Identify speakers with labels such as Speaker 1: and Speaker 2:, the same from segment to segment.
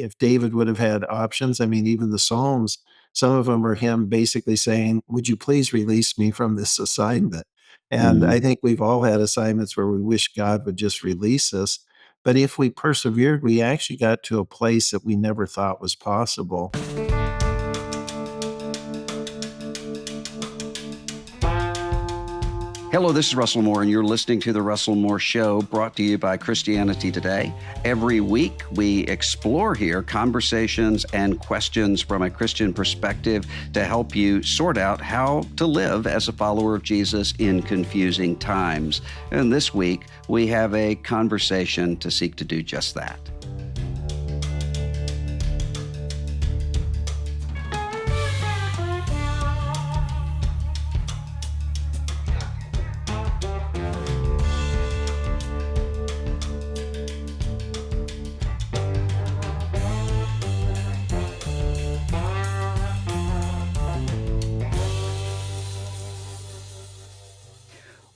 Speaker 1: if David would have had options, I mean, even the Psalms, some of them are him basically saying, would you please release me from this assignment? And I
Speaker 2: Mhm.
Speaker 1: think we've all had assignments where we wish God would just release us. But if we persevered, we actually got to a place that we never thought was possible.
Speaker 2: Hello, this is Russell Moore, and you're listening to The Russell Moore Show, brought to you by Christianity Today. Every week, we explore here conversations and questions from a Christian perspective to help you sort out how to live as a follower of Jesus in confusing times. And this week, we have a conversation to seek to do just that.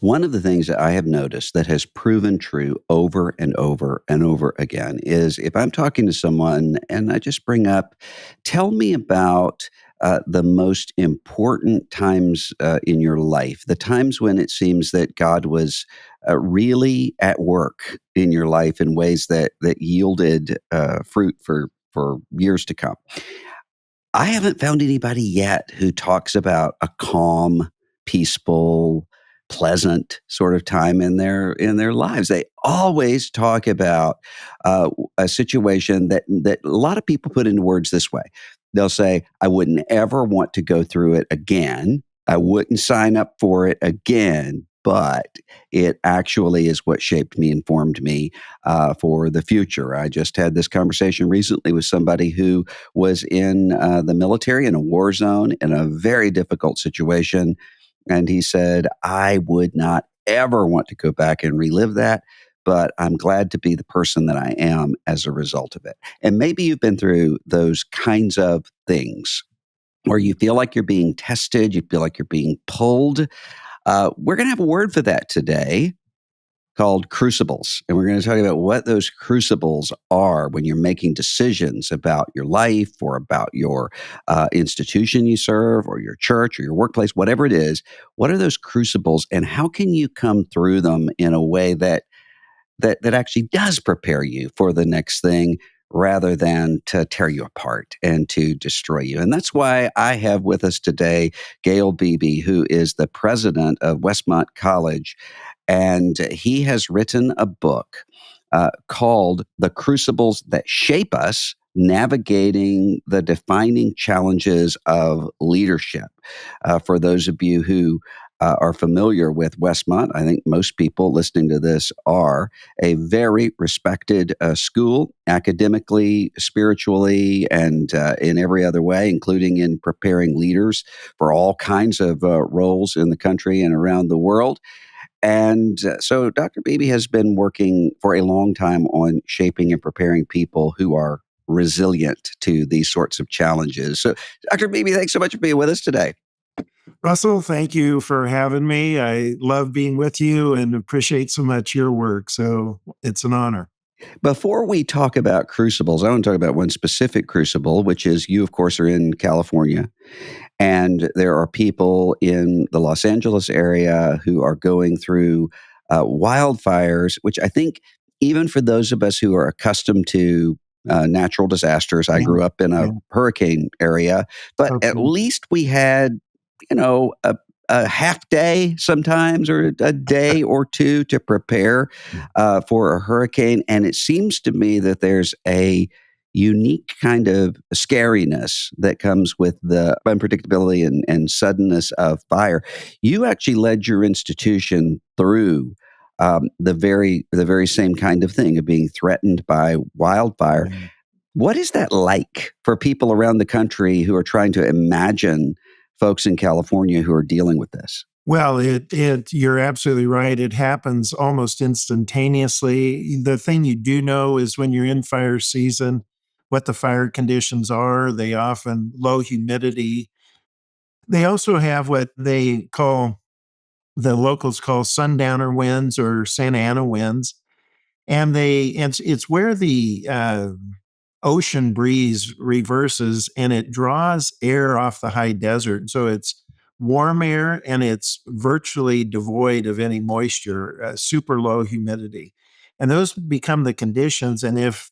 Speaker 2: One of the things that I have noticed that has proven true over and over and over again is if I'm talking to someone and I just bring up, tell me about the most important times in your life, the times when it seems that God was really at work in your life in ways that yielded fruit for years to come. I haven't found anybody yet who talks about a calm, peaceful, pleasant sort of time in their lives. They always talk about a situation that a lot of people put into words this way. They'll say, "I wouldn't ever want to go through it again. I wouldn't sign up for it again." But it actually is what shaped me and formed me for the future. I just had this conversation recently with somebody who was in the military in a war zone in a very difficult situation. And he said, I would not ever want to go back and relive that, but I'm glad to be the person that I am as a result of it. And maybe you've been through those kinds of things where you feel like you're being tested, you feel like you're being pulled. We're going to have a word for that today called crucibles. And we're going to talk about what those crucibles are when you're making decisions about your life or about your institution you serve or your church or your workplace, whatever it is. What are those crucibles and how can you come through them in a way that actually does prepare you for the next thing rather than to tear you apart and to destroy you. And that's why I have with us today Gayle Beebe, who is the president of Westmont College. And he has written a book called The Crucibles That Shape Us, Navigating the Defining Challenges of Leadership. For those of you who are familiar with Westmont, I think most people listening to this are a very respected school, academically, spiritually, and in every other way, including in preparing leaders for all kinds of roles in the country and around the world. And so Dr. Beebe has been working for a long time on shaping and preparing people who are resilient to these sorts of challenges. So, Dr. Beebe, thanks so much for being with us today.
Speaker 1: Russell, thank you for having me. I love being with you and appreciate so much your work. So it's an honor.
Speaker 2: Before we talk about crucibles, I want to talk about one specific crucible, which is you, of course, are in California. And there are people in the Los Angeles area who are going through wildfires, which I think even for those of us who are accustomed to natural disasters, I
Speaker 1: Yeah,
Speaker 2: grew up in a
Speaker 1: yeah,
Speaker 2: hurricane area, but at
Speaker 1: okay.
Speaker 2: least we had, a half day sometimes or a day or two to prepare for a hurricane. And it seems to me that there's a unique kind of scariness that comes with the unpredictability and suddenness of fire. You actually led your institution through the very same kind of thing of being threatened by wildfire.
Speaker 1: Yeah.
Speaker 2: What is that like for people around the country who are trying to imagine folks in California who are dealing with this?
Speaker 1: Well, you're absolutely right. It happens almost instantaneously. The thing you do know is when you're in fire season, what the fire conditions are. They often low humidity. They also have what the locals call sundowner winds or Santa Ana winds. And it's where the ocean breeze reverses and it draws air off the high desert. So it's warm air and it's virtually devoid of any moisture, super low humidity. And those become the conditions. And if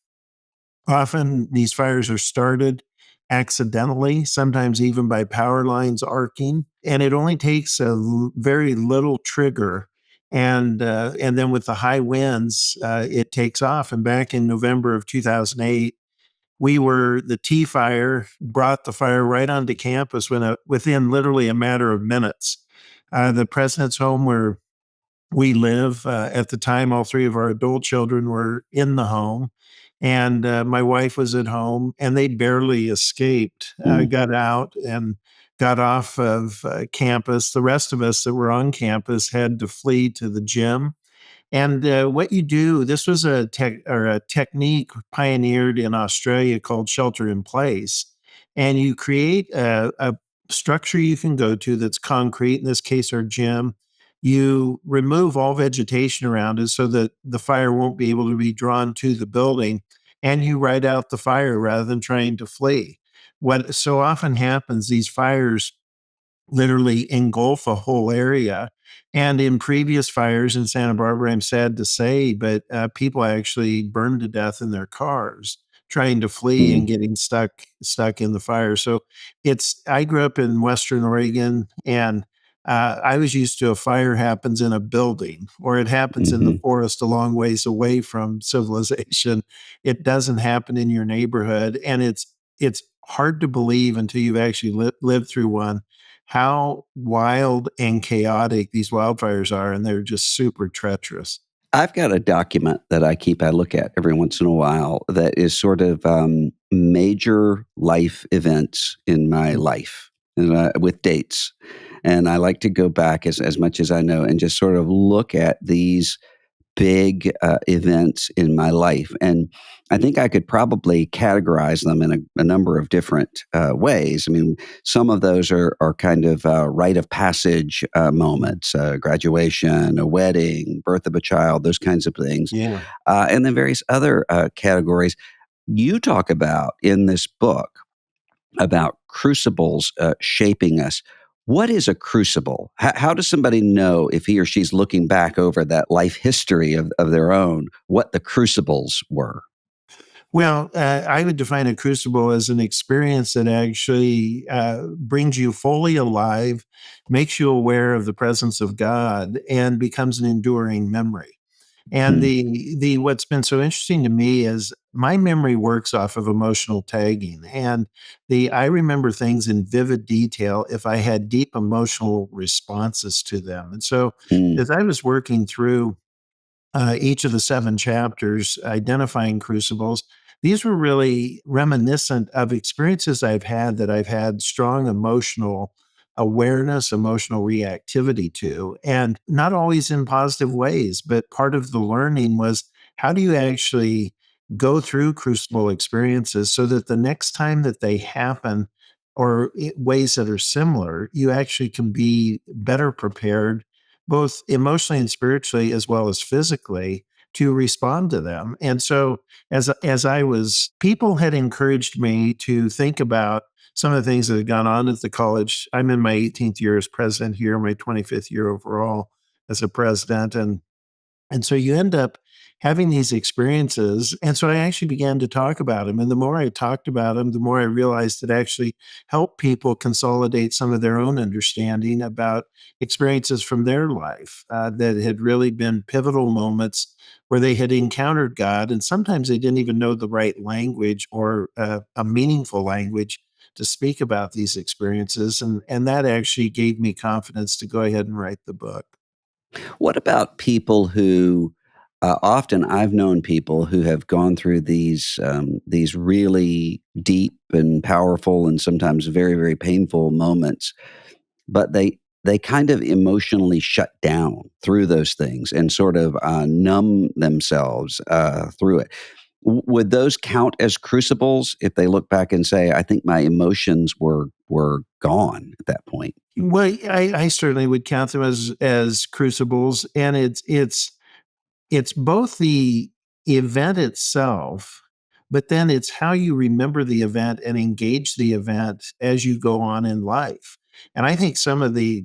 Speaker 1: often these fires are started accidentally, sometimes even by power lines arcing, and it only takes very little trigger. And then with the high winds, it takes off. And back in November of 2008, the T fire brought the fire right onto campus within literally a matter of minutes. The president's home where we live. At the time, all three of our adult children were in the home, and my wife was at home, and they barely escaped,
Speaker 2: Mm,
Speaker 1: got out and got off of campus. The rest of us that were on campus had to flee to the gym. And what you do, this was a technique pioneered in Australia called shelter in place. And you create a structure you can go to that's concrete, in this case, our gym. You remove all vegetation around it so that the fire won't be able to be drawn to the building. And you ride out the fire rather than trying to flee. What so often happens, these fires literally engulf a whole area. And in previous fires in Santa Barbara, I'm sad to say, but people actually burned to death in their cars trying to flee and
Speaker 2: mm,
Speaker 1: getting stuck in the fire. So I grew up in Western Oregon, and I was used to a fire happens in a building or it happens in the
Speaker 2: mhm.
Speaker 1: forest a long ways away from civilization. It doesn't happen in your neighborhood, and it's hard to believe until you've actually lived through one how wild and chaotic these wildfires are, and they're just super treacherous.
Speaker 2: I've got a document that I look at every once in a while that is sort of major life events in my life and, with dates. And I like to go back as much as I know and just sort of look at these big events in my life. And I think I could probably categorize them in a number of different ways. I mean, some of those are kind of rite of passage moments, graduation, a wedding, birth of a child, those kinds of things.
Speaker 1: Yeah.
Speaker 2: And then various other categories you talk about in this book about crucibles shaping us. What is a crucible? How does somebody know if he or she's looking back over that life history of their own, what the crucibles were?
Speaker 1: Well, I would define a crucible as an experience that actually brings you fully alive, makes you aware of the presence of God, and becomes an enduring memory. And
Speaker 2: Hmm.
Speaker 1: the what's been so interesting to me is my memory works off of emotional tagging. And the I remember things in vivid detail if I had deep emotional responses to them. And so
Speaker 2: Mm,
Speaker 1: as I was working through each of the seven chapters identifying crucibles, these were really reminiscent of experiences I've had strong emotional awareness, emotional reactivity to, and not always in positive ways. But part of the learning was how do you actually go through crucible experiences so that the next time that they happen, or ways that are similar, you actually can be better prepared both emotionally and spiritually as well as physically to respond to them. And so as I was people had encouraged me to think about some of the things that had gone on at the college. I'm in my 18th year as president here, my 25th year overall as a president. And so you end up having these experiences. And so I actually began to talk about them. And the more I talked about them, the more I realized it actually helped people consolidate some of their own understanding about experiences from their life that had really been pivotal moments where they had encountered God. And sometimes they didn't even know the right language or a meaningful language to speak about these experiences. And that actually gave me confidence to go ahead and write the book.
Speaker 2: What about people who often I've known people who have gone through these really deep and powerful and sometimes very, very painful moments, but they kind of emotionally shut down through those things and sort of numb themselves through it. Would those count as crucibles if they look back and say, "I think my emotions were gone at that point"?
Speaker 1: Well, I certainly would count them as crucibles, and it's both the event itself, but then it's how you remember the event and engage the event as you go on in life. And I think some of the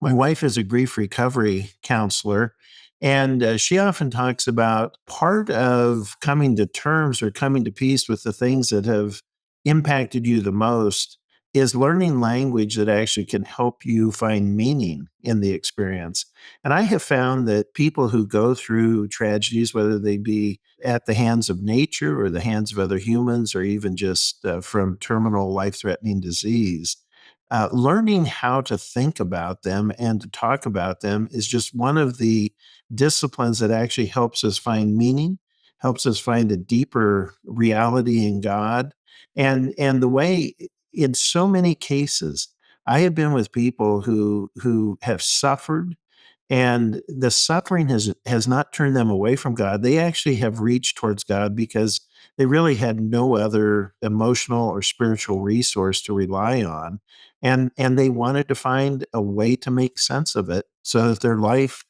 Speaker 1: my wife is a grief recovery counselor, and she often talks about part of coming to terms or coming to peace with the things that have impacted you the most is learning language that actually can help you find meaning in the experience. And I have found that people who go through tragedies, whether they be at the hands of nature or the hands of other humans, or even just from terminal life threatening disease, learning how to think about them and to talk about them is just one of the disciplines that actually helps us find meaning, helps us find a deeper reality in God. And the way in so many cases, I have been with people who have suffered, and the suffering has not turned them away from God. They actually have reached towards God because they really had no other emotional or spiritual resource to rely on, and they wanted to find a way to make sense of it so that their life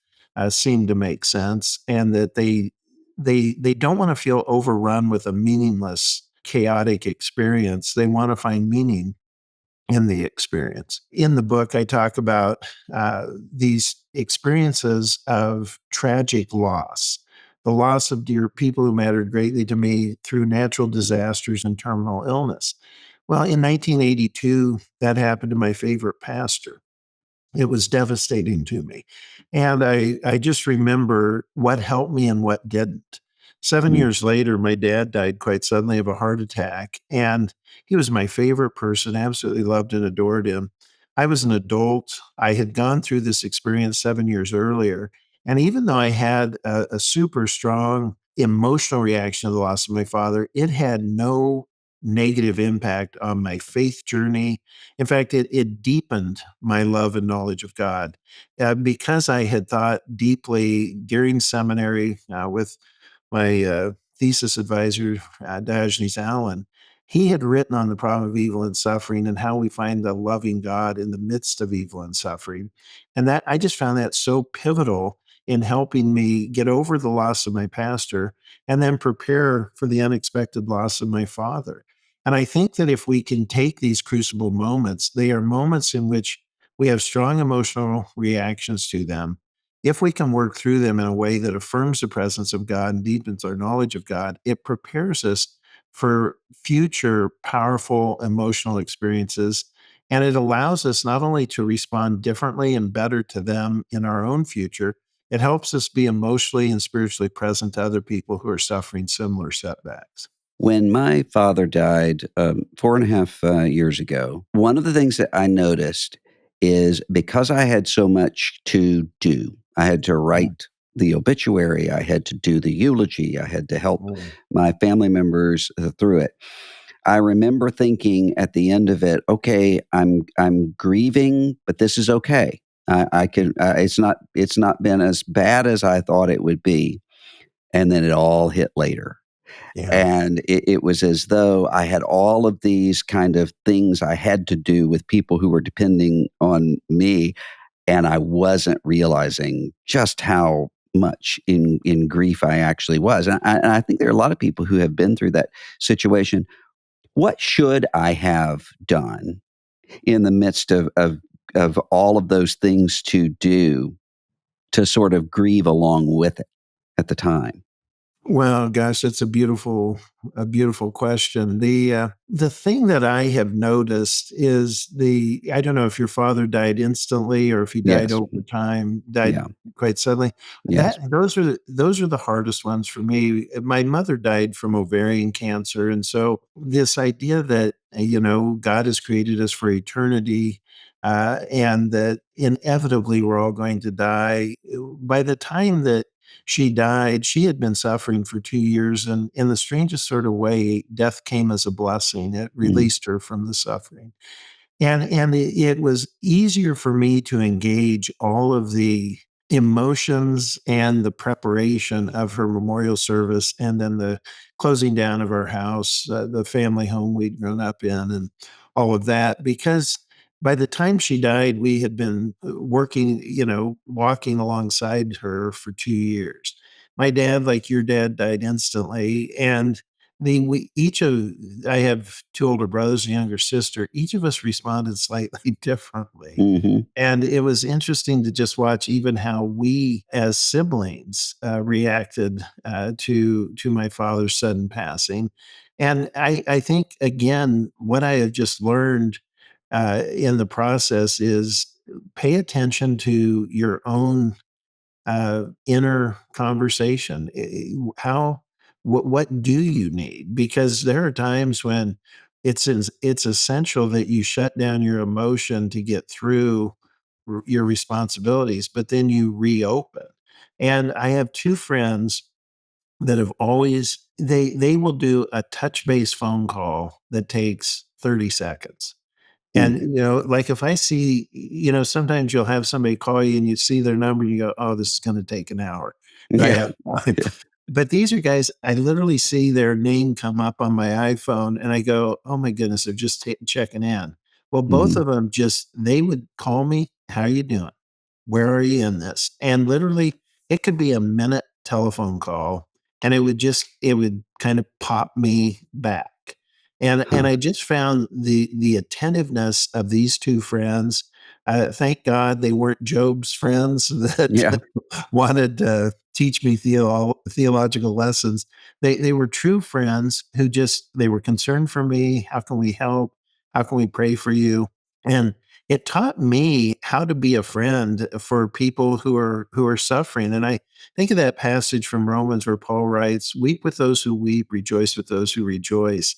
Speaker 1: seemed to make sense, and that they don't want to feel overrun with a meaningless, chaotic experience. They want to find meaning in the experience. In the book, I talk about these experiences of tragic loss, the loss of dear people who mattered greatly to me through natural disasters and terminal illness. Well, in 1982, that happened to my favorite pastor. It was devastating to me. And I just remember what helped me and what didn't. 7
Speaker 2: Mm.
Speaker 1: years later, my dad died quite suddenly of a heart attack, and he was my favorite person, absolutely loved and adored him. I was an adult. I had gone through this experience 7 years earlier, and even though I had a super strong emotional reaction to the loss of my father, it had no negative impact on my faith journey. In fact, it deepened my love and knowledge of God, because I had thought deeply during seminary with my thesis advisor, Diogenes Allen. He had written on the problem of evil and suffering and how we find the loving God in the midst of evil and suffering. And that I just found that so pivotal in helping me get over the loss of my pastor and then prepare for the unexpected loss of my father. And I think that if we can take these crucible moments, they are moments in which we have strong emotional reactions to them. If we can work through them in a way that affirms the presence of God and deepens our knowledge of God, it prepares us for future powerful emotional experiences. And it allows us not only to respond differently and better to them in our own future, it helps us be emotionally and spiritually present to other people who are suffering similar setbacks.
Speaker 2: When my father died 4.5 years ago, one of the things that I noticed is because I had so much to do, I had to
Speaker 1: Mm,
Speaker 2: write the obituary, I had to do the eulogy, I had to help
Speaker 1: mm,
Speaker 2: my family members through it. I remember thinking at the end of it, okay, I'm grieving, but this is okay. I can. It's not been as bad as I thought it would be, and then it all hit later.
Speaker 1: yeah.
Speaker 2: And it was as though I had all of these kind of things I had to do with people who were depending on me, and I wasn't realizing just how much in grief I actually was. And I think there are a lot of people who have been through that situation. What should I have done in the midst of all of those things to do to sort of grieve along with it at the time?
Speaker 1: Well, gosh, that's a beautiful question. The thing that I have noticed is I don't know if your father died instantly or if he died
Speaker 2: Yes.
Speaker 1: over time, died
Speaker 2: Yeah.
Speaker 1: quite suddenly.
Speaker 2: Yes.
Speaker 1: Those are the hardest ones for me. My mother died from ovarian cancer, and so this idea that God has created us for eternity. And that inevitably we're all going to die. By the time that she died, she had been suffering for 2 years, and in the strangest sort of way, death came as a blessing. It
Speaker 2: Mm.
Speaker 1: released her from the suffering. And it was easier for me to engage all of the emotions and the preparation of her memorial service and then the closing down of our house, the family home we'd grown up in, and all of that, because by the time she died, we had been working, walking alongside her for 2 years. My dad, like your dad, died instantly. And we each of I have 2 older brothers and a younger sister. Each of us responded slightly differently.
Speaker 2: Mhm.
Speaker 1: And it was interesting to just watch even how we as siblings, reacted, to my father's sudden passing. And I think, again, what I have just learned, in the process is pay attention to your own inner conversation. How what do you need? Because there are times when it's essential that you shut down your emotion to get through your responsibilities, but then you reopen. And I have two friends that have always they will do a touch base phone call that takes 30 seconds,
Speaker 2: Mm.
Speaker 1: and, like, if I see, sometimes you'll have somebody call you and you see their number and you go, "Oh, this is gonna take an hour. Do I
Speaker 2: Yeah.
Speaker 1: have time?"
Speaker 2: Yeah.
Speaker 1: But these are guys, I literally see their name come up on my iPhone and I go, "Oh my goodness, they're just checking in." Well, both
Speaker 2: Mhm.
Speaker 1: of them just they would call me, "How you doing? Where are you in this?" And literally, it could be a minute telephone call, and it would kind of pop me back. And
Speaker 2: Huh.
Speaker 1: I just found the attentiveness of these 2 friends. Thank God they weren't Job's friends that
Speaker 2: Yeah.
Speaker 1: wanted to teach me theological lessons. They were true friends who just they were concerned for me. "How can we help? How can we pray for you?" And it taught me how to be a friend for people who are suffering. And I think of that passage from Romans where Paul writes, "Weep with those who weep, rejoice with those who rejoice."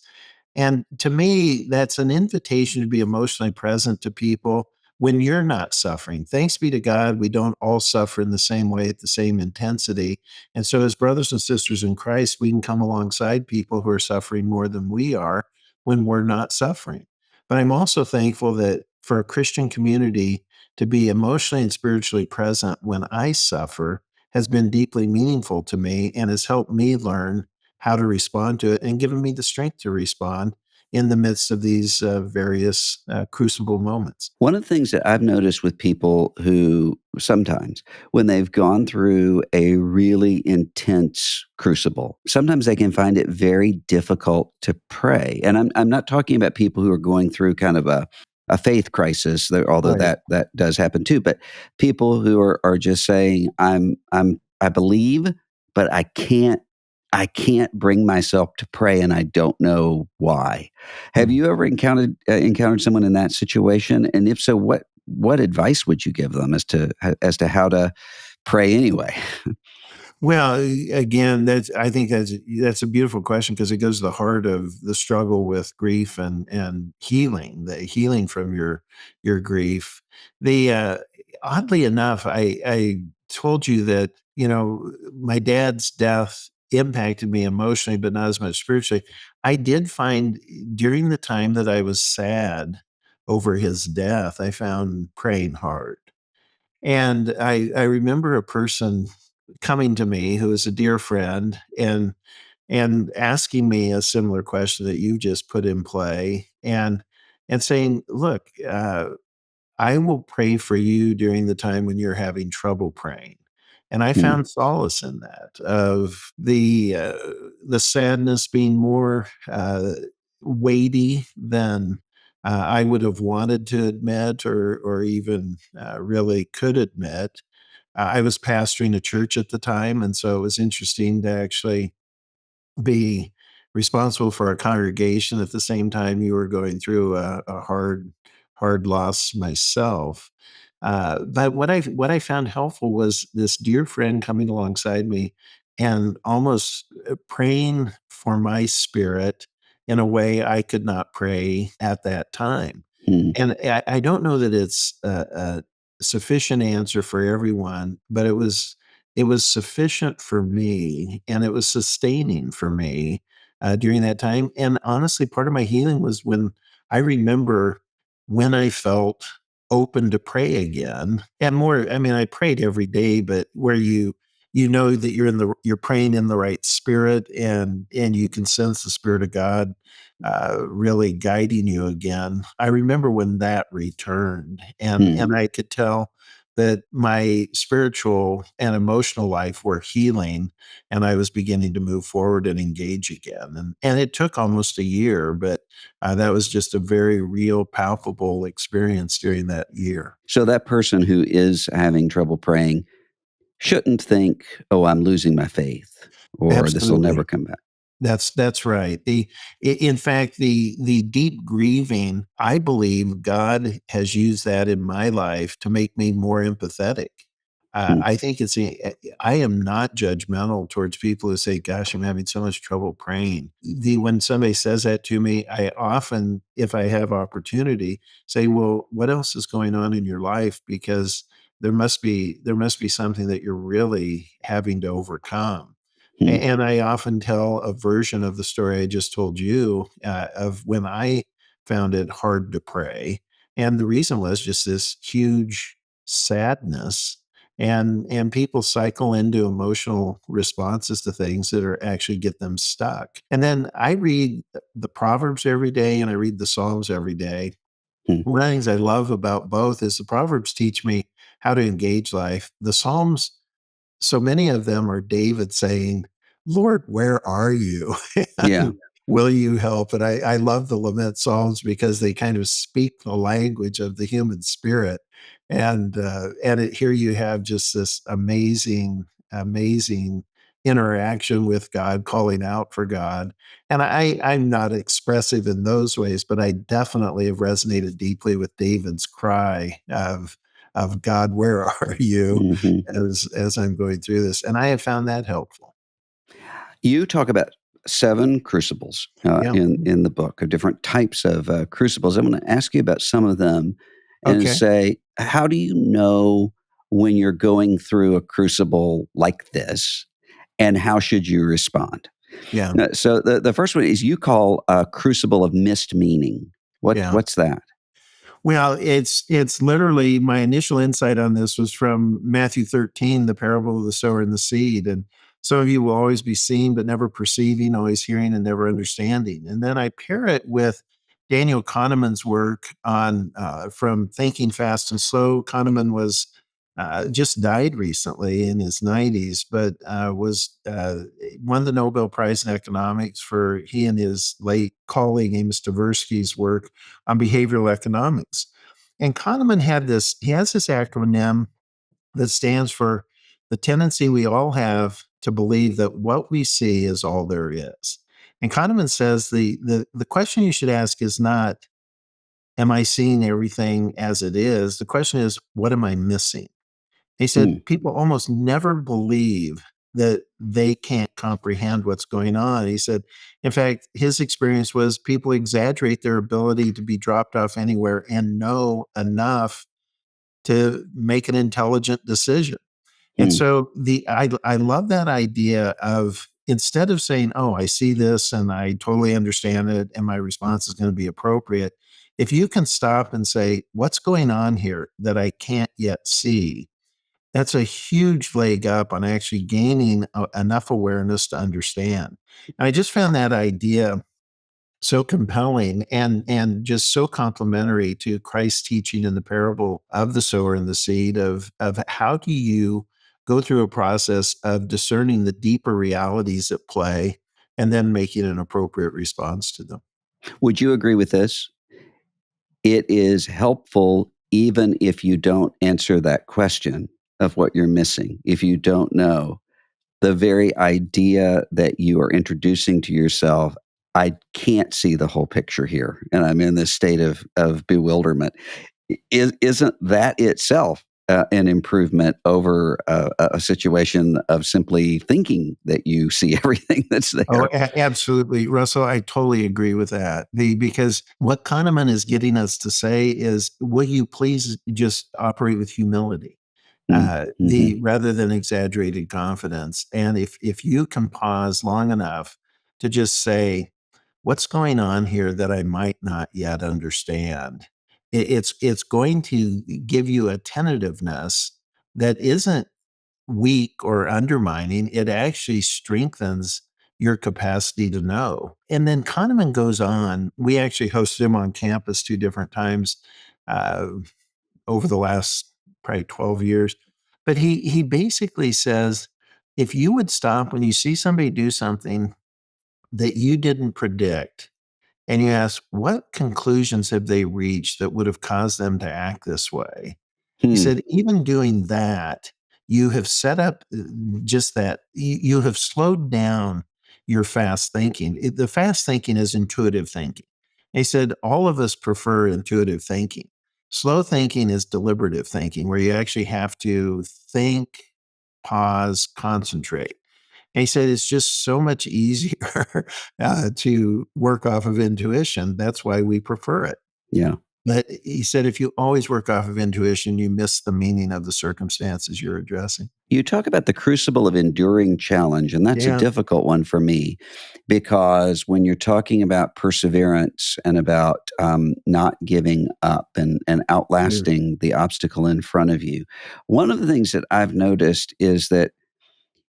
Speaker 1: And to me, that's an invitation to be emotionally present to people when you're not suffering. Thanks be to God, we don't all suffer in the same way at the same intensity. And so, as brothers and sisters in Christ, we can come alongside people who are suffering more than we are when we're not suffering. But I'm also thankful that for a Christian community to be emotionally and spiritually present when I suffer has been deeply meaningful to me and has helped me learn how to respond to it and given me the strength to respond in the midst of these various crucible moments.
Speaker 2: One of the things that I've noticed with people who sometimes, when they've gone through a really intense crucible, sometimes they can find it very difficult to pray. And I'm not talking about people who are going through kind of a faith crisis, although
Speaker 1: Right.
Speaker 2: that does happen too. But people who are just saying, I believe, but I can't bring myself to pray, and I don't know why. Have
Speaker 1: Mhm.
Speaker 2: you ever encountered someone in that situation? And if so, what advice would you give them as to how to pray anyway?
Speaker 1: Well, again, I think that's a beautiful question because it goes to the heart of the struggle with grief and healing, the healing from your grief. The Oddly enough, I told you that my dad's death impacted me emotionally, but not as much spiritually. I did find during the time that I was sad over his death, I found praying hard. And I remember a person coming to me who is a dear friend and asking me a similar question that you just put in play and saying, "Look, I will pray for you during the time when you're having trouble praying." And I
Speaker 2: Hmm.
Speaker 1: found solace in that of the sadness being more weighty than I would have wanted to admit or even really could admit. I was pastoring a church at the time, and so it was interesting to actually be responsible for a congregation at the same time you were going through a hard loss myself. But what I found helpful was this dear friend coming alongside me and almost praying for my spirit in a way I could not pray at that time.
Speaker 2: Hmm.
Speaker 1: And I don't know that it's a sufficient answer for everyone, but it was sufficient for me, and it was sustaining for me, during that time, and honestly, part of my healing was when I remember when I felt open to pray again, and more I mean, I prayed every day, but where you know that you're praying in the right spirit and you can sense the spirit of God really guiding you again. I remember when that returned, and
Speaker 2: Hmm.
Speaker 1: I could tell that my spiritual and emotional life were healing, and I was beginning to move forward and engage again. And it took almost a year, but that was just a very real, palpable experience during that year.
Speaker 2: So that person who is having trouble praying shouldn't think, "Oh, I'm losing my faith," or "This will never
Speaker 1: Absolutely.
Speaker 2: come back."
Speaker 1: That's right. In fact, the deep grieving, I believe God has used that in my life to make me more empathetic.
Speaker 2: Hmm.
Speaker 1: I think I am not judgmental towards people who say, "Gosh, I'm having so much trouble praying." When somebody says that to me, I often, if I have opportunity, say, "Well, what else is going on in your life? Because there must be something that you're really having to overcome."
Speaker 2: Hmm.
Speaker 1: And I often tell a version of the story I just told you, of when I found it hard to pray. And the reason was just this huge sadness. And people cycle into emotional responses to things that are actually get them stuck. And then I read the Proverbs every day and I read the Psalms every day.
Speaker 2: Hmm.
Speaker 1: One of the things I love about both is the Proverbs teach me how to engage life. The Psalms, so many of them are David saying, "Lord, where are you?
Speaker 2: Yeah.
Speaker 1: And will you help?" And I love the lament psalms because they kind of speak the language of the human spirit. Here you have just this amazing, amazing interaction with God, calling out for God. And I'm not expressive in those ways, but I definitely have resonated deeply with David's cry of God, where are you?
Speaker 2: Mhm.
Speaker 1: As I'm going through this, and I have found that helpful.
Speaker 2: You talk about 7 crucibles,
Speaker 1: Yeah.
Speaker 2: in the book of different types of, crucibles. I'm gonna ask you about some of them and
Speaker 1: Okay.
Speaker 2: say, how do you know when you're going through a crucible like this, and how should you respond?
Speaker 1: Yeah.
Speaker 2: So the first one is you call a crucible of missed meaning.
Speaker 1: Yeah.
Speaker 2: What's that?
Speaker 1: Well, it's literally my initial insight on this was from Matthew 13, the parable of the sower and the seed. And some of you will always be seeing but never perceiving, always hearing and never understanding. And then I pair it with Daniel Kahneman's work on from Thinking Fast and Slow. Kahneman was just died recently in his 90s, but was won the Nobel Prize in economics for he and his late colleague Amos Tversky's work on behavioral economics. And Kahneman he has this acronym that stands for the tendency we all have to believe that what we see is all there is. And Kahneman says the question you should ask is not, am I seeing everything as it is? The question is, what am I missing? He said,
Speaker 2: Hmm.
Speaker 1: people almost never believe that they can't comprehend what's going on. He said, in fact, his experience was people exaggerate their ability to be dropped off anywhere and know enough to make an intelligent decision. And
Speaker 2: Hmm.
Speaker 1: so I love that idea of instead of saying, "Oh, I see this and I totally understand it and my response is going to be appropriate," if you can stop and say, "What's going on here that I can't yet see?" That's a huge leg up on actually gaining enough awareness to understand. And I just found that idea so compelling and just so complementary to Christ's teaching in the parable of the sower and the seed of how do you go through a process of discerning the deeper realities at play and then making an appropriate response to them.
Speaker 2: Would you agree with this? It is helpful even if you don't answer that question of what you're missing, if you don't know. The very idea that you are introducing to yourself, "I can't see the whole picture here, and I'm in this state of bewilderment." Isn't that itself, an improvement over a situation of simply thinking that you see everything that's
Speaker 1: Oh,
Speaker 2: there?
Speaker 1: absolutely, Russell. I totally agree with that. Because what Kahneman is getting us to say is, will you please just operate with humility?
Speaker 2: Mm,
Speaker 1: The
Speaker 2: mhm,
Speaker 1: rather than exaggerated confidence. And if you can pause long enough to just say, what's going on here that I might not yet understand? It's going to give you a tentativeness that isn't weak or undermining. It actually strengthens your capacity to know. And then Kahneman goes on. We actually hosted him on campus two different times. Uh, Over the last probably 12 years. But he basically says, if you would stop when you see somebody do something that you didn't predict, and you ask, what conclusions have they reached that would have caused them to act this way? He
Speaker 2: Hmm.
Speaker 1: said, even doing that, you have set up just that, you have slowed down your fast thinking. The fast thinking is intuitive thinking. He said, all of us prefer intuitive thinking. Slow thinking is deliberative thinking, where you actually have to think, pause, concentrate. And he said it's just so much easier to work off of intuition. That's why we prefer it.
Speaker 2: Yeah.
Speaker 1: But he said if you always work off of intuition, you miss the meaning of the circumstances you're addressing.
Speaker 2: You talk about the crucible of enduring challenge, and that's a
Speaker 1: Yeah.
Speaker 2: difficult one for me because when you're talking about perseverance and about not giving up and
Speaker 1: Yeah.
Speaker 2: outlasting the obstacle in front of you, one of the things that I've noticed is that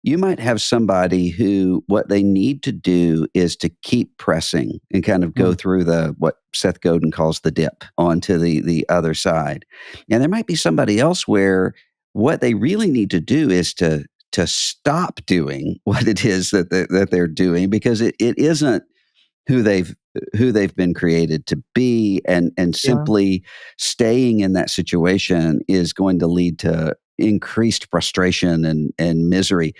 Speaker 2: you might have somebody who what they need to do is to keep pressing and kind of go
Speaker 1: Mm.
Speaker 2: through the what Seth Godin calls the dip onto the other side. And there might be somebody else where what they really need to do is to stop doing what it is that they're doing because it isn't who they've been created to be and
Speaker 1: Yeah.
Speaker 2: simply staying in that situation is going to lead to increased frustration and misery,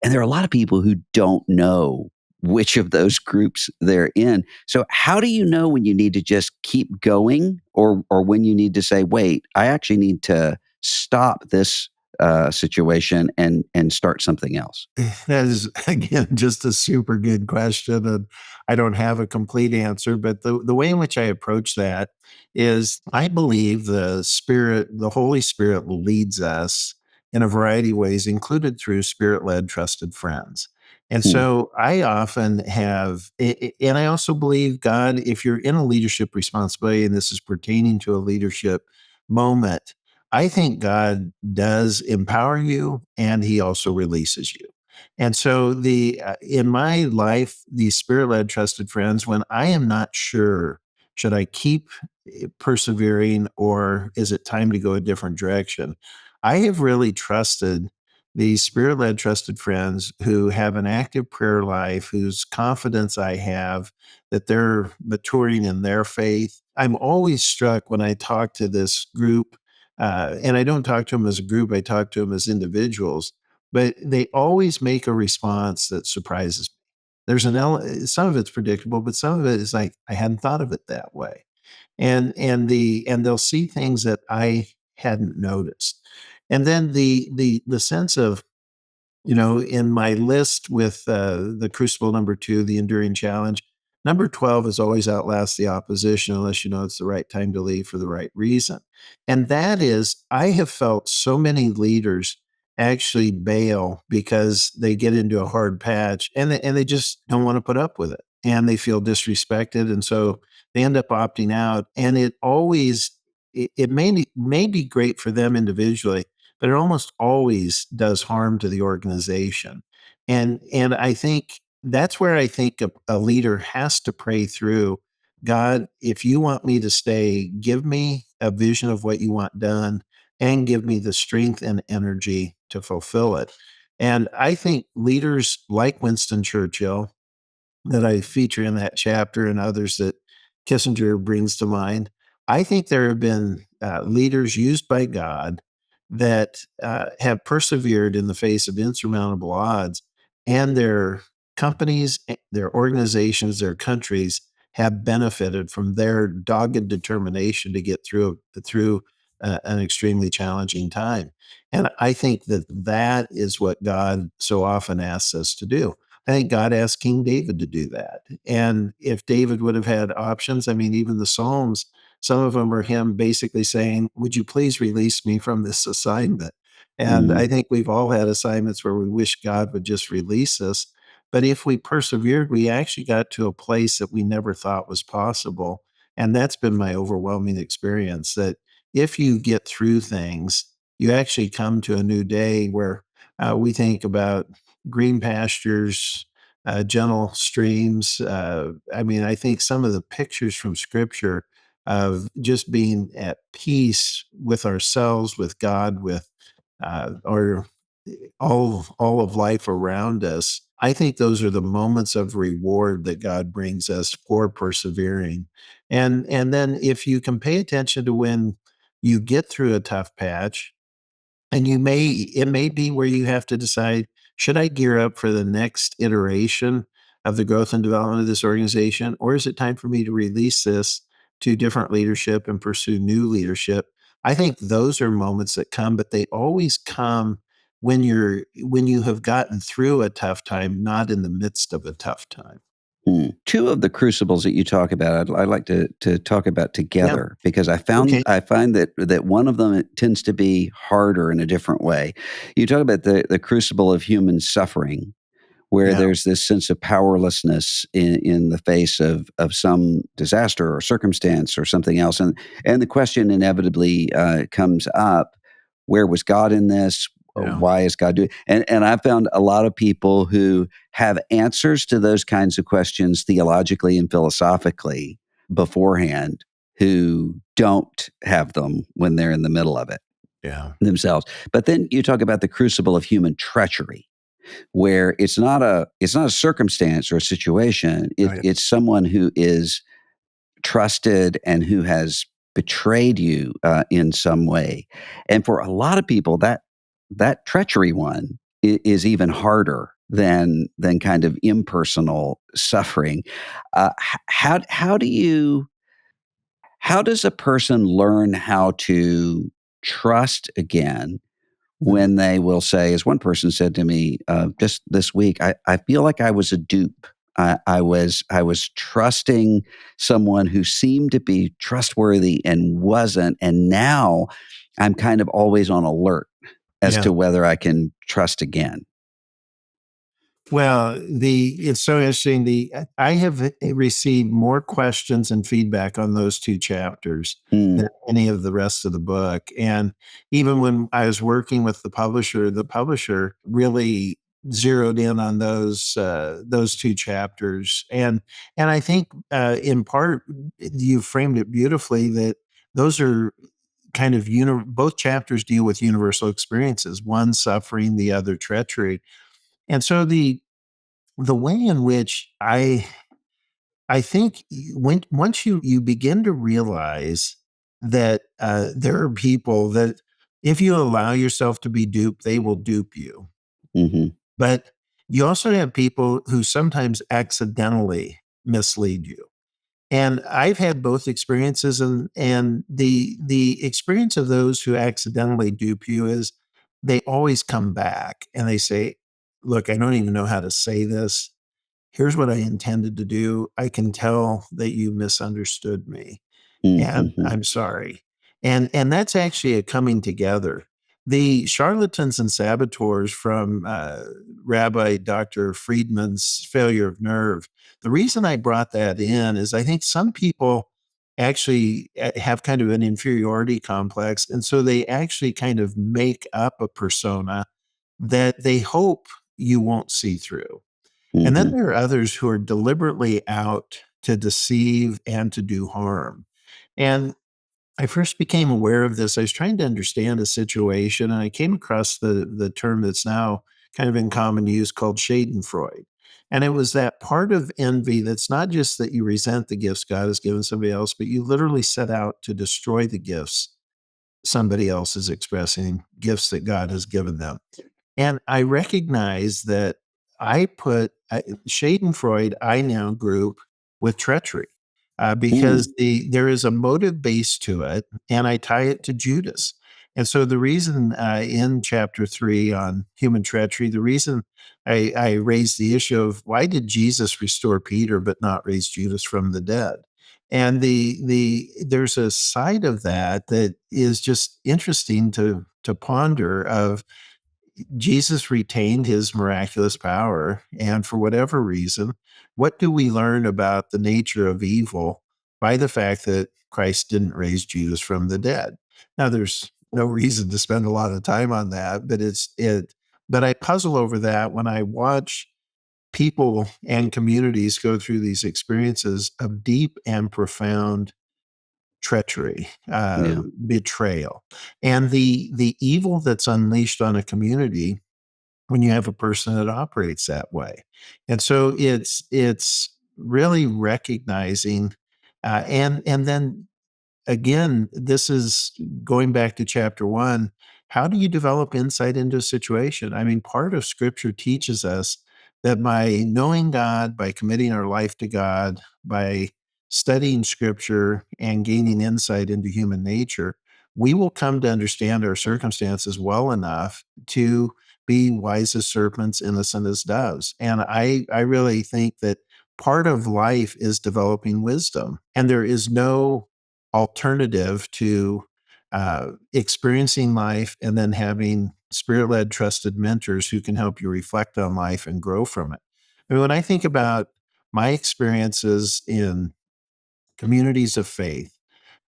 Speaker 2: and there are a lot of people who don't know which of those groups they're in. So how do you know when you need to just keep going or when you need to say, wait, I actually need to stop this situation and start something else?
Speaker 1: That is, again, just a super good question, and I don't have a complete answer, but the way in which I approach that is I believe the Holy Spirit leads us in a variety of ways, included through spirit-led trusted friends. And
Speaker 2: Hmm.
Speaker 1: so I often have and I also believe God, if you're in a leadership responsibility, and this is pertaining to a leadership moment, I think God does empower you and he also releases you. And so the in my life, these spirit-led trusted friends, when I am not sure, should I keep persevering or is it time to go a different direction? I have really trusted these spirit-led trusted friends who have an active prayer life, whose confidence I have that they're maturing in their faith. I'm always struck when I talk to this group, and I don't talk to them as a group, I talk to them as individuals, but they always make a response that surprises me. There's some of it's predictable, but some of it is like, I hadn't thought of it that way. And they'll see things that I hadn't noticed. And then the sense of, in my list with the Crucible number 2, the Enduring Challenge, number 12 is always outlast the opposition unless you know it's the right time to leave for the right reason. And that is, I have felt so many leaders actually bail because they get into a hard patch and they just don't want to put up with it and they feel disrespected. And so they end up opting out. And it may be great for them individually, but it almost always does harm to the organization. And I think that's where I think a leader has to pray through, God, if you want me to stay, give me a vision of what you want done and give me the strength and energy to fulfill it. And I think leaders like Winston Churchill, that I feature in that chapter and others that Kissinger brings to mind. I think there have been leaders used by God that have persevered in the face of insurmountable odds, and their companies, their organizations, their countries have benefited from their dogged determination to get through an extremely challenging time. And I think that is what God so often asks us to do. I think God asked King David to do that. And if David would have had options, I mean, even the Psalms, some of them are him basically saying, would you please release me from this assignment? And
Speaker 2: Mhm.
Speaker 1: I think we've all had assignments where we wish God would just release us. But if we persevered, we actually got to a place that we never thought was possible. And that's been my overwhelming experience that if you get through things, you actually come to a new day where we think about green pastures, gentle streams. I mean, I think some of the pictures from Scripture of just being at peace with ourselves, with God, with our all of life around us. I think those are the moments of reward that God brings us for persevering. And then if you can pay attention to when you get through a tough patch, and it may be where you have to decide, should I gear up for the next iteration of the growth and development of this organization, or is it time for me to release this to different leadership and pursue new leadership? I think those are moments that come, but they always come when you have gotten through a tough time, not in the midst of a tough time.
Speaker 2: Two of the crucibles that you talk about, I'd like to talk about
Speaker 1: Yeah.
Speaker 2: together because
Speaker 1: Okay.
Speaker 2: I find that one of them, it tends to be harder in a different way. You talk about the crucible of human suffering, where
Speaker 1: Yeah.
Speaker 2: there's this sense of powerlessness in the face of some disaster or circumstance or something else. And the question inevitably comes up, where was God in this?
Speaker 1: Yeah.
Speaker 2: Why is God doing? And I've found a lot of people who have answers to those kinds of questions theologically and philosophically beforehand who don't have them when they're in the middle of it
Speaker 1: Yeah.
Speaker 2: themselves. But then you talk about the crucible of human treachery, where it's not a circumstance or a situation.
Speaker 1: Right.
Speaker 2: It's someone who is trusted and who has betrayed you in some way. And for a lot of people, that treachery one is even harder than kind of impersonal suffering. How do you how does a person learn how to trust again
Speaker 1: Mhm.
Speaker 2: when they will say, as one person said to me just this week, I feel like I was a dupe. I was trusting someone who seemed to be trustworthy and wasn't, and now I'm kind of always on alert as
Speaker 1: Yeah.
Speaker 2: to whether I can trust again.
Speaker 1: Well, the it's so interesting. I have received more questions and feedback on those two chapters than
Speaker 2: Mm,
Speaker 1: any of the rest of the book. And even when I was working with the publisher really zeroed in on those two chapters. And I think in part you framed it beautifully that those are kind of both chapters deal with universal experiences, one suffering, the other treachery. And so the way in which I think when once you begin to realize that there are people that if you allow yourself to be duped, they will dupe you.
Speaker 2: hmm
Speaker 1: But you also have people who sometimes accidentally mislead you. And I've had both experiences, and the experience of those who accidentally dupe you is they always come back and they say, "Look, I don't even know how to say this. Here's what I intended to do. I can tell that you misunderstood me, and
Speaker 2: hmm
Speaker 1: I'm sorry." And that's actually a coming together. The charlatans and saboteurs from Rabbi Dr. Friedman's Failure of Nerve, the reason I brought that in is I think some people actually have kind of an inferiority complex. And so they actually kind of make up a persona that they hope you won't see through. And then
Speaker 2: hmm
Speaker 1: there are others who are deliberately out to deceive and to do harm. And I first became aware of this. I was trying to understand a situation, and I came across the term that's now kind of in common use called Schadenfreude. And it was that part of envy that's not just that you resent the gifts God has given somebody else, but you literally set out to destroy the gifts somebody else is expressing, gifts that God has given them. And I recognize that Schadenfreude, I now group with treachery because there is a motive base to it, and I tie it to Judas. And so the reason in chapter 3 on human treachery, the reason I raised the issue of why did Jesus restore Peter but not raise Judas from the dead? And there's a side of that that is just interesting to ponder of Jesus retained his miraculous power. And for whatever reason, what do we learn about the nature of evil by the fact that Christ didn't raise Judas from the dead? Now, there's no reason to spend a lot of time on that, but I puzzle over that when I watch people and communities go through these experiences of deep and profound treachery,
Speaker 2: Yeah.
Speaker 1: betrayal, and the evil that's unleashed on a community when you have a person that operates that way. And so it's really recognizing, and then again, this is going back to chapter 1. How do you develop insight into a situation? I mean, part of scripture teaches us that by knowing God, by committing our life to God, by studying scripture and gaining insight into human nature, we will come to understand our circumstances well enough to be wise as serpents, innocent as doves. And I really think that part of life is developing wisdom. And there is no alternative to experiencing life and then having spirit-led trusted mentors who can help you reflect on life and grow from it. I mean, when I think about my experiences in communities of faith,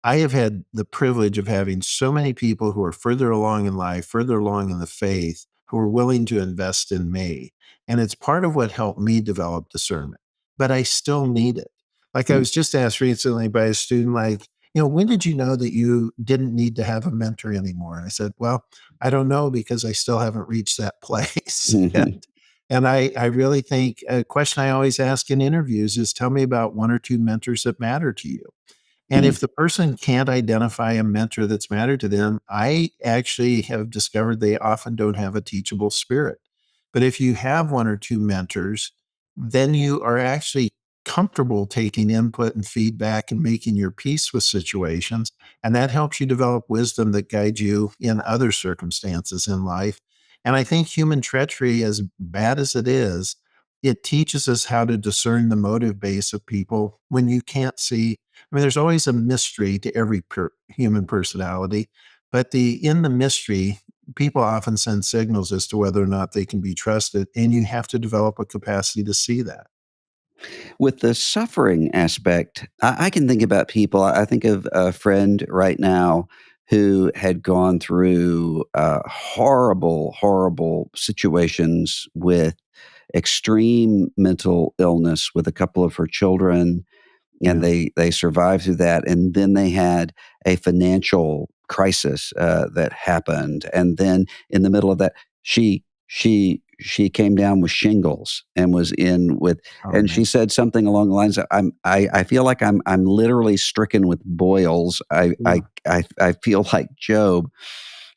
Speaker 1: I have had the privilege of having so many people who are further along in life, further along in the faith, who are willing to invest in me. And it's part of what helped me develop discernment, but I still need it. Like I
Speaker 2: Mm.
Speaker 1: was just asked recently by a student, like, when did you know that you didn't need to have a mentor anymore? And I said, well, I don't know because I still haven't reached that place yet.
Speaker 2: Mhm.
Speaker 1: And I really think a question I always ask in interviews is tell me about one or two mentors that matter to you. And
Speaker 2: Mm.
Speaker 1: if the person can't identify a mentor that's mattered to them, I actually have discovered they often don't have a teachable spirit. But if you have one or two mentors, then you are actually comfortable taking input and feedback and making your peace with situations. And that helps you develop wisdom that guides you in other circumstances in life. And I think human treachery, as bad as it is, it teaches us how to discern the motive base of people when you can't see. I mean, there's always a mystery to every human personality, but in the mystery, people often send signals as to whether or not they can be trusted, and you have to develop a capacity to see that.
Speaker 2: With the suffering aspect, I can think about people. I think of a friend right now who had gone through horrible, horrible situations with extreme mental illness with a couple of her children, and
Speaker 1: Yeah.
Speaker 2: they survived through that, and then they had a financial crisis that happened, and then in the middle of that, she came down with shingles and was in with,
Speaker 1: Oh
Speaker 2: and she
Speaker 1: man.
Speaker 2: said something along the lines of, I feel like I'm literally stricken with boils.
Speaker 1: Yeah.
Speaker 2: I feel like Job.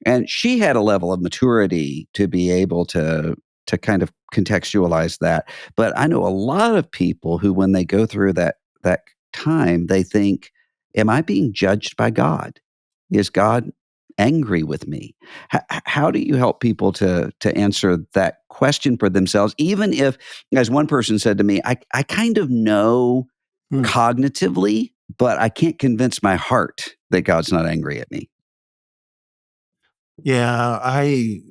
Speaker 2: And she had a level of maturity to be able to kind of contextualize that. But I know a lot of people who, when they go through that time, they think, "Am I being judged by God? Is God angry with me?" How do you help people to answer that question for themselves, even if, as one person said to me, I kind of know
Speaker 1: Hmm.
Speaker 2: cognitively, but I can't convince my heart that God's not angry at me.
Speaker 1: Yeah,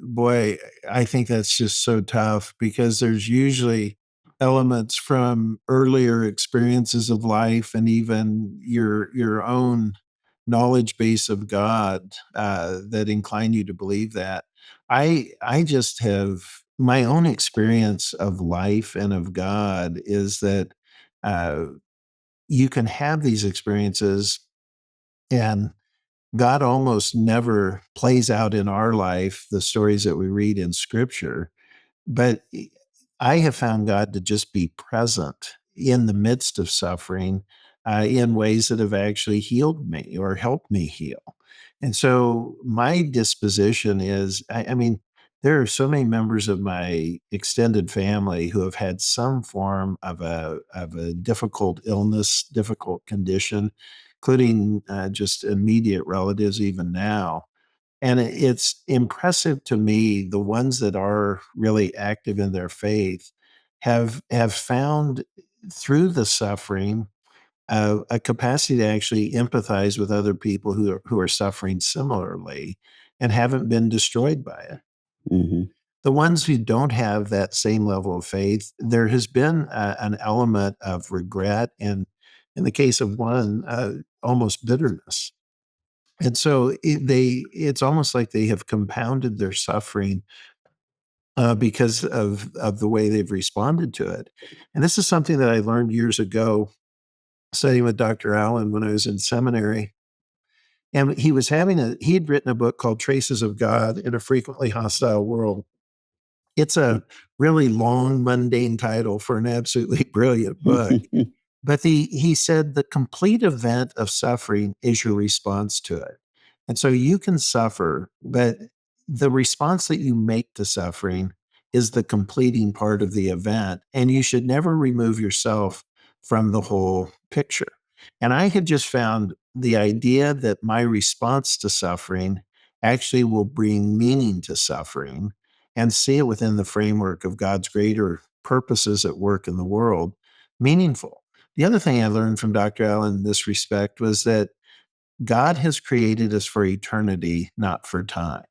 Speaker 1: boy, I think that's just so tough because there's usually elements from earlier experiences of life and even your own knowledge base of God that incline you to believe that. I just have my own experience of life and of God is that uh, you can have these experiences and God almost never plays out in our life the stories that we read in scripture, but I have found God to just be present in the midst of suffering in ways that have actually healed me or helped me heal. And so my disposition is, I mean, there are so many members of my extended family who have had some form of a difficult illness, difficult condition, including just immediate relatives even now. And it's impressive to me, the ones that are really active in their faith have found through the suffering a capacity to actually empathize with other people who are suffering similarly and haven't been destroyed by it.
Speaker 2: Mhm.
Speaker 1: The ones who don't have that same level of faith, there has been an element of regret and, in the case of one, almost bitterness. And so it's almost like they have compounded their suffering because of the way they've responded to it. And this is something that I learned years ago studying with Dr. Allen when I was in seminary. And he had written a book called Traces of God in a Frequently Hostile World. It's a really long, mundane title for an absolutely brilliant book. But he said the complete event of suffering is your response to it. And so you can suffer, but the response that you make to suffering is the completing part of the event. And you should never remove yourself from the whole picture. And I had just found the idea that my response to suffering actually will bring meaning to suffering and see it within the framework of God's greater purposes at work in the world meaningful. The other thing I learned from Dr. Allen in this respect was that God has created us for eternity, not for time.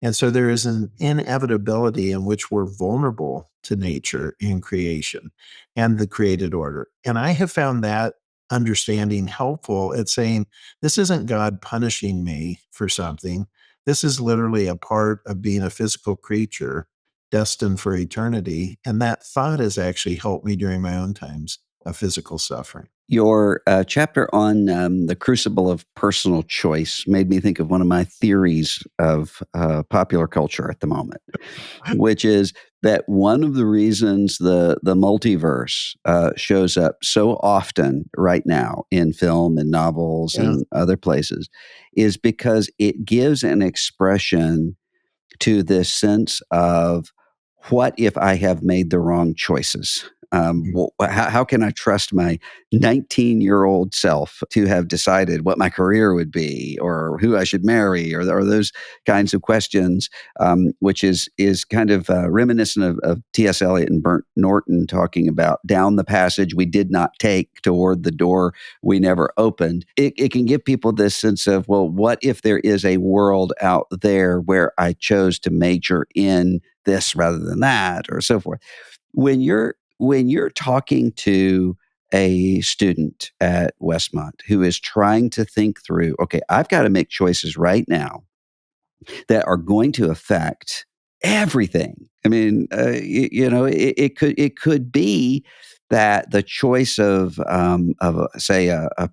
Speaker 1: And so there is an inevitability in which we're vulnerable to nature in creation and the created order. And I have found that understanding helpful at saying, this isn't God punishing me for something. This is literally a part of being a physical creature destined for eternity. And that thought has actually helped me during my own times of physical suffering.
Speaker 2: Your chapter on the crucible of personal choice made me think of one of my theories of popular culture at the moment, which is that one of the reasons the multiverse shows up so often right now in film and novels
Speaker 1: Yeah.
Speaker 2: and other places is because it gives an expression to this sense of what if I have made the wrong choices? How can I trust my 19-year-old self to have decided what my career would be or who I should marry or those kinds of questions, which is kind of reminiscent of T.S. Eliot and Burnt Norton talking about down the passage we did not take toward the door we never opened. It can give people this sense of, well, what if there is a world out there where I chose to major in this rather than that, or so forth. When you're talking to a student at Westmont who is trying to think through, okay, I've got to make choices right now that are going to affect everything. I mean, it could be that the choice of say a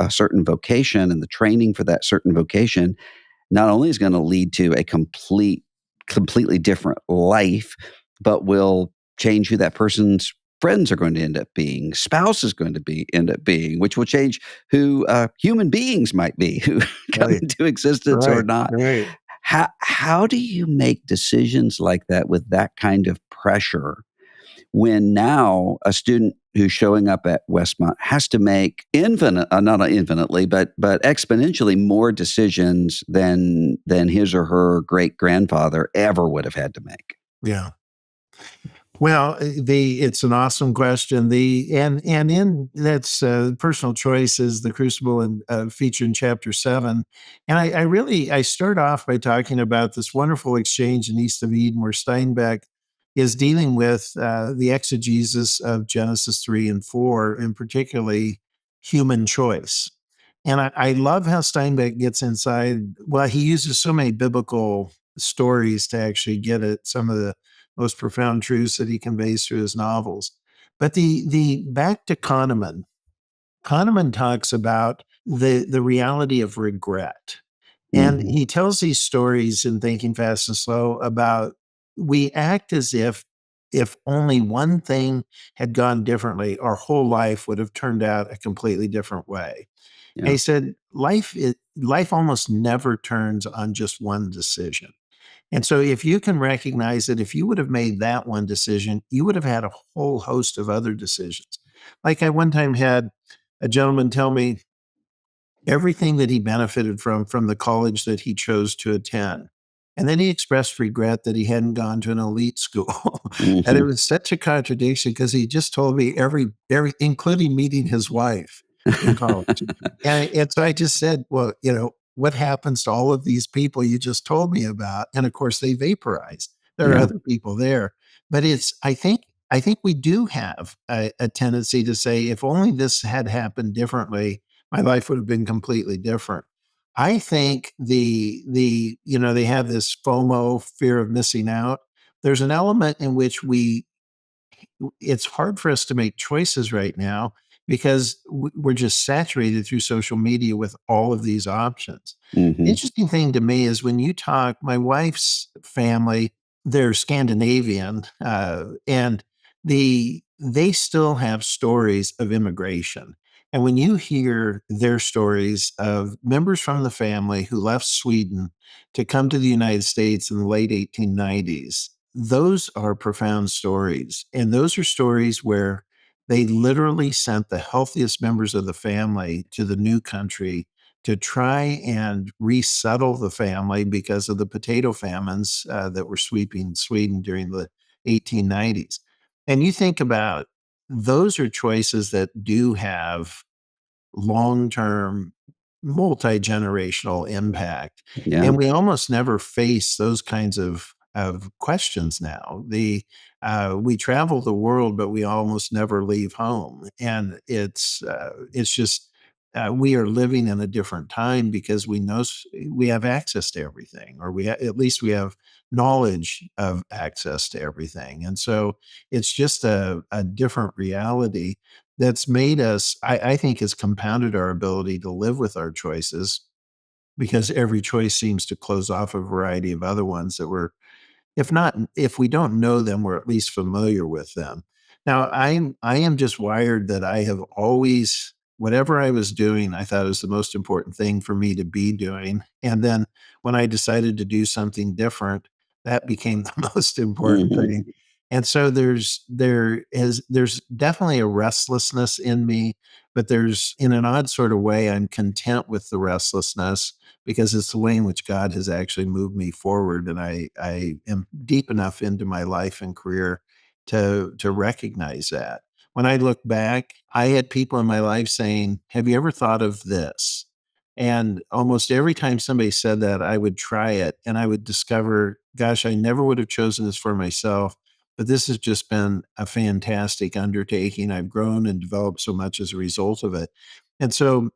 Speaker 2: certain vocation and the training for that certain vocation not only is going to lead to a completely different life, but will change who that person's friends are going to end up being, spouse is going to be end up being, which will change who human beings might be who come
Speaker 1: Right.
Speaker 2: into existence or
Speaker 1: Right.
Speaker 2: not.
Speaker 1: Right.
Speaker 2: How do you make decisions like that with that kind of pressure when now a student who's showing up at Westmont has to make not infinitely, but exponentially more decisions than his or her great grandfather ever would have had to make?
Speaker 1: Yeah. Well, it's an awesome question. And in that's personal choices, the Crucible and feature in chapter 7. And I start off by talking about this wonderful exchange in East of Eden where Steinbeck is dealing with the exegesis of Genesis 3 and 4, and particularly human choice. And I love how Steinbeck gets inside. Well, he uses so many biblical stories to actually get at some of the most profound truths that he conveys through his novels. But the back to Kahneman, Kahneman talks about the reality of regret. And
Speaker 2: Mhm.
Speaker 1: he tells these stories in Thinking Fast and Slow about we act as if only one thing had gone differently, our whole life would have turned out a completely different way. And
Speaker 2: Yeah.
Speaker 1: he said, life almost never turns on just one decision. And so if you can recognize that if you would have made that one decision, you would have had a whole host of other decisions. Like I one time had a gentleman tell me everything that he benefited from the college that he chose to attend. And then he expressed regret that he hadn't gone to an elite school. And it
Speaker 2: Mhm.
Speaker 1: was such a contradiction because he just told me every including meeting his wife in college. And so I just said, well, what happens to all of these people you just told me about? And of course they vaporized. There are
Speaker 2: Yeah.
Speaker 1: other people there. But I think we do have a tendency to say, if only this had happened differently, my life would have been completely different. I think they have this FOMO, fear of missing out. There's an element in which it's hard for us to make choices right now because we're just saturated through social media with all of these options. The
Speaker 2: Hmm.
Speaker 1: interesting thing to me is when you talk, my wife's family, they're Scandinavian, and they still have stories of immigration. And when you hear their stories of members from the family who left Sweden to come to the United States in the late 1890s, those are profound stories. And those are stories where they literally sent the healthiest members of the family to the new country to try and resettle the family because of the potato famines that were sweeping Sweden during the 1890s. And you think about those are choices that do have long-term, multi-generational impact,
Speaker 2: Yeah.
Speaker 1: and we almost never face those kinds of questions now. We travel the world, but we almost never leave home, and it's just, we are living in a different time because we have access to everything, or at least we have knowledge of access to everything, and so it's just a different reality that's made us, I think has compounded our ability to live with our choices because every choice seems to close off a variety of other ones that we're, if we don't know them, we're at least familiar with them. Now, I am just wired that I have always, whatever I was doing, I thought it was the most important thing for me to be doing. And then when I decided to do something different, that became the most important
Speaker 2: Hmm.
Speaker 1: thing. And so there's definitely a restlessness in me, but there's, in an odd sort of way, I'm content with the restlessness because it's the way in which God has actually moved me forward, and I am deep enough into my life and career to recognize that. When I look back, I had people in my life saying, "Have you ever thought of this?" And almost every time somebody said that, I would try it and I would discover, gosh, I never would have chosen this for myself, but this has just been a fantastic undertaking. I've grown and developed so much as a result of it. And so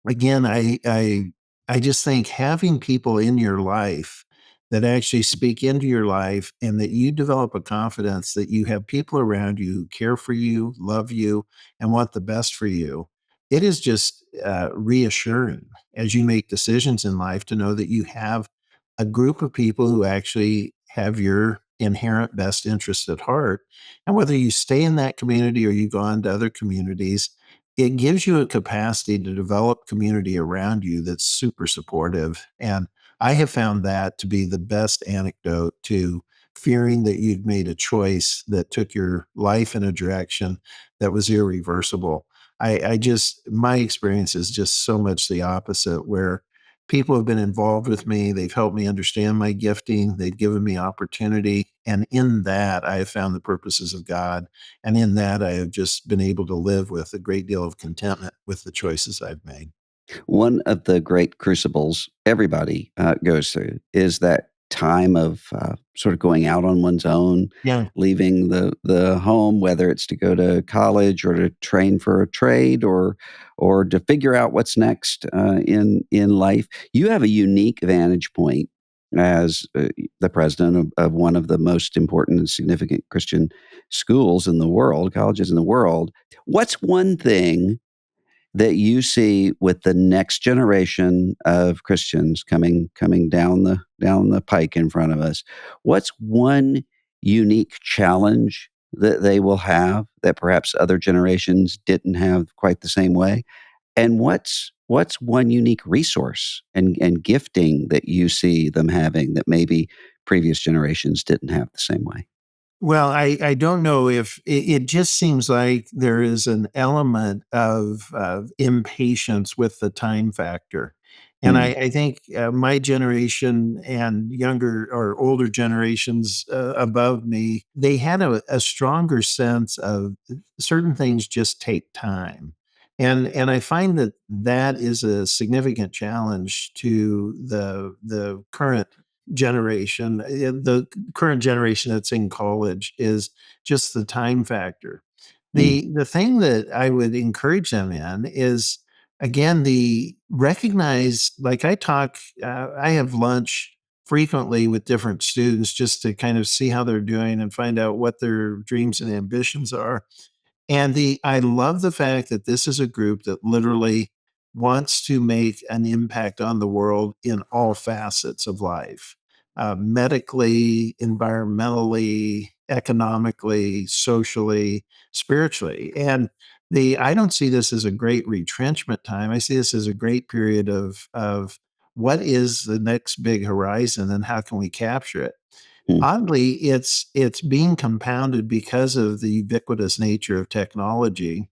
Speaker 1: again, I just think having people in your life that actually speak into your life and that you develop a confidence that you have people around you who care for you, love you, and want the best for you. It is just reassuring as you make decisions in life to know that you have a group of people who actually have your inherent best interest at heart. And whether you stay in that community or you go on to other communities, it gives you a capacity to develop community around you that's super supportive. And I have found that to be the best antidote to fearing that you'd made a choice that took your life in a direction that was irreversible. I just, my experience is just so much the opposite, where people have been involved with me. They've helped me understand my gifting. They've given me opportunity. And in that, I have found the purposes of God, and in that, I have just been able to live with a great deal of contentment with the choices I've made.
Speaker 2: One of the great crucibles everybody goes through is that time of sort of going out on one's own,
Speaker 1: Yeah.
Speaker 2: leaving the home, whether it's to go to college or to train for a trade or to figure out what's next in life. You have a unique vantage point as the president of one of the most important and significant Christian schools in the world, colleges in the world. What's one thing that you see with the next generation of Christians coming down the pike in front of us? What's one unique challenge that they will have that perhaps other generations didn't have quite the same way? And what's one unique resource and gifting that you see them having that maybe previous generations didn't have the same way?
Speaker 1: Well, I don't know if it just seems like there is an element of impatience with the time factor. And
Speaker 2: Mm,
Speaker 1: I think my generation and younger or older generations above me, they had a stronger sense of certain things just take time. And I find that that is a significant challenge to the current generation. The current generation that's in college is just the time factor.
Speaker 2: mm.
Speaker 1: The thing that I would encourage them in is, again, the recognize, like I have lunch frequently with different students just to kind of see how they're doing and find out what their dreams and ambitions are. And I love the fact that this is a group that literally wants to make an impact on the world in all facets of life, medically, environmentally, economically, socially, spiritually. And I don't see this as a great retrenchment time. I see this as a great period of what is the next big horizon and how can we capture it?
Speaker 2: Hmm.
Speaker 1: Oddly, it's being compounded because of the ubiquitous nature of technology.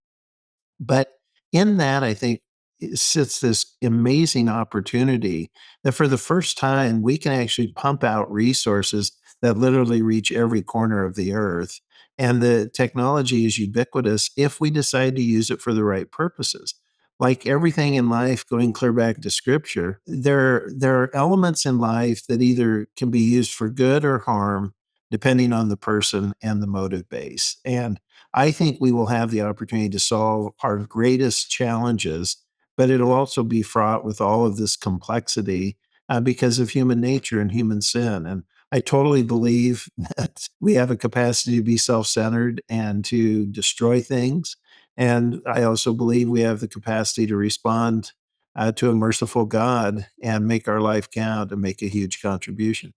Speaker 1: But in that, I think sits this amazing opportunity that for the first time, we can actually pump out resources that literally reach every corner of the earth. And the technology is ubiquitous if we decide to use it for the right purposes. Like everything in life, going clear back to scripture, there are elements in life that either can be used for good or harm, depending on the person and the motive base. And I think we will have the opportunity to solve our greatest challenges, but it'll also be fraught with all of this complexity because of human nature and human sin. And I totally believe that we have a capacity to be self centered and to destroy things. And I also believe we have the capacity to respond to a merciful God and make our life count and make a huge contribution.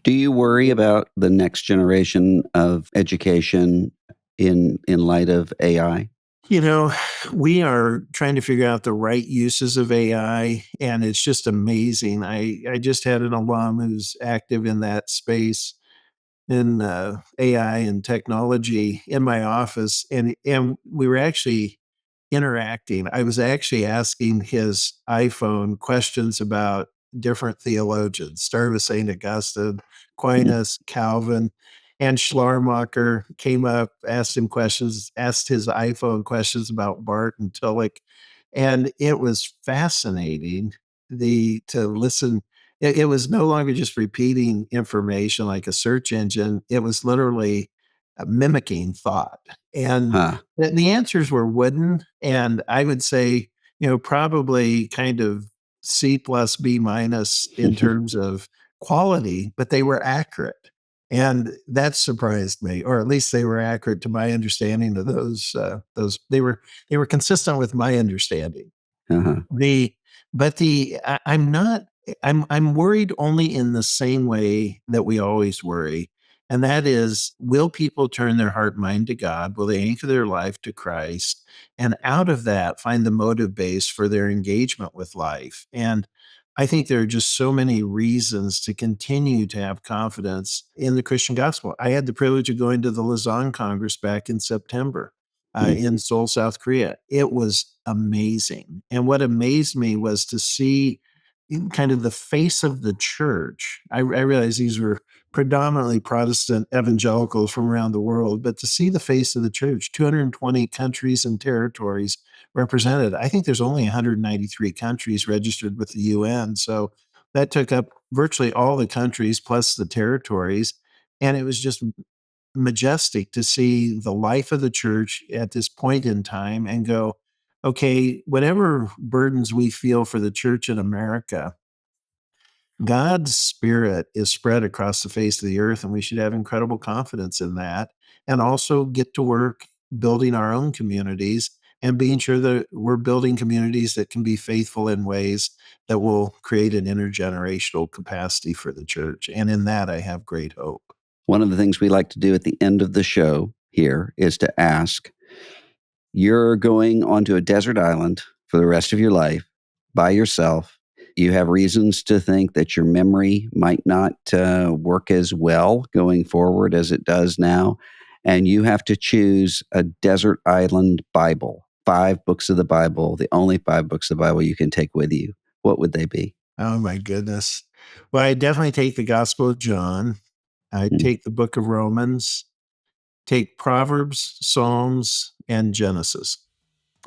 Speaker 2: Do you worry about the next generation of education in light of AI?
Speaker 1: You know, we are trying to figure out the right uses of AI, and it's just amazing. I just had an alum who's active in that space in AI and technology in my office, and we were actually interacting. I was actually asking his iPhone questions about different theologians. Started with St. Augustine,
Speaker 2: Mhm.
Speaker 1: Aquinas, Calvin, and Schleiermacher came up, asked him questions, asked his iPhone questions about Barth and Tillich. And it was fascinating to listen. It was no longer just repeating information like a search engine. It was literally mimicking thought. And
Speaker 2: Huh.
Speaker 1: the answers were wooden, and I would say, probably kind of C plus B minus in terms of quality, but they were accurate. And that surprised me, or at least they were accurate to my understanding of those they were consistent with my understanding.
Speaker 2: Uh-huh.
Speaker 1: The but the I'm not I'm worried only in the same way that we always worry, and that is, will people turn their heart and mind to God? Will they anchor their life to Christ? And out of that, find the motive base for their engagement with life. And I think there are just so many reasons to continue to have confidence in the Christian gospel. I had the privilege of going to the Lausanne Congress back in September
Speaker 2: Mm.
Speaker 1: in Seoul, South Korea. It was amazing. And what amazed me was to see in kind of the face of the church. I realized these were predominantly Protestant evangelicals from around the world, but to see the face of the church, 220 countries and territories represented. I think there's only 193 countries registered with the UN. So that took up virtually all the countries plus the territories. And it was just majestic to see the life of the church at this point in time and go, okay, whatever burdens we feel for the church in America, God's spirit is spread across the face of the earth, and we should have incredible confidence in that. And also get to work building our own communities and being sure that we're building communities that can be faithful in ways that will create an intergenerational capacity for the church. And in that, I have great hope.
Speaker 2: One of the things we like to do at the end of the show here is to ask, you're going onto a desert island for the rest of your life by yourself. You have reasons to think that your memory might not work as well going forward as it does now. And you have to choose a desert island Bible, 5 books of the Bible, the only 5 books of the Bible you can take with you. What would they be?
Speaker 1: Oh my goodness. Well, I definitely take the Gospel of John. I
Speaker 2: Hmm.
Speaker 1: take the book of Romans, take Proverbs, Psalms, and Genesis.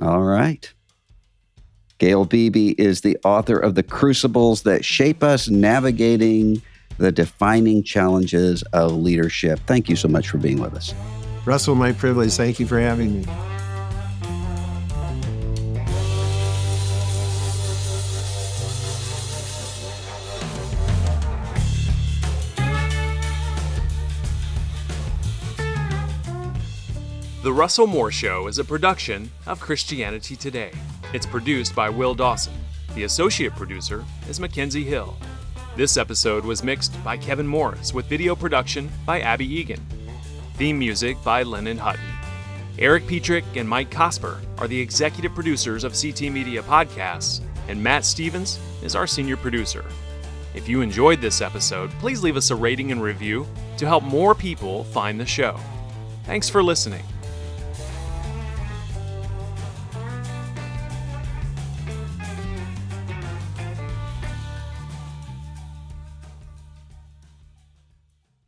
Speaker 2: All right. Gayle Beebe is the author of The Crucibles That Shape Us, Navigating the Defining Challenges of Leadership. Thank you so much for being with us.
Speaker 1: Russell, my privilege. Thank you for having me.
Speaker 3: The Russell Moore Show is a production of Christianity Today. It's produced by Will Dawson. The associate producer is Mackenzie Hill. This episode was mixed by Kevin Morris with video production by Abby Egan. Theme music by Lennon Hutton. Eric Petrick and Mike Cosper are the executive producers of CT Media Podcasts, and Matt Stevens is our senior producer. If you enjoyed this episode, please leave us a rating and review to help more people find the show. Thanks for listening.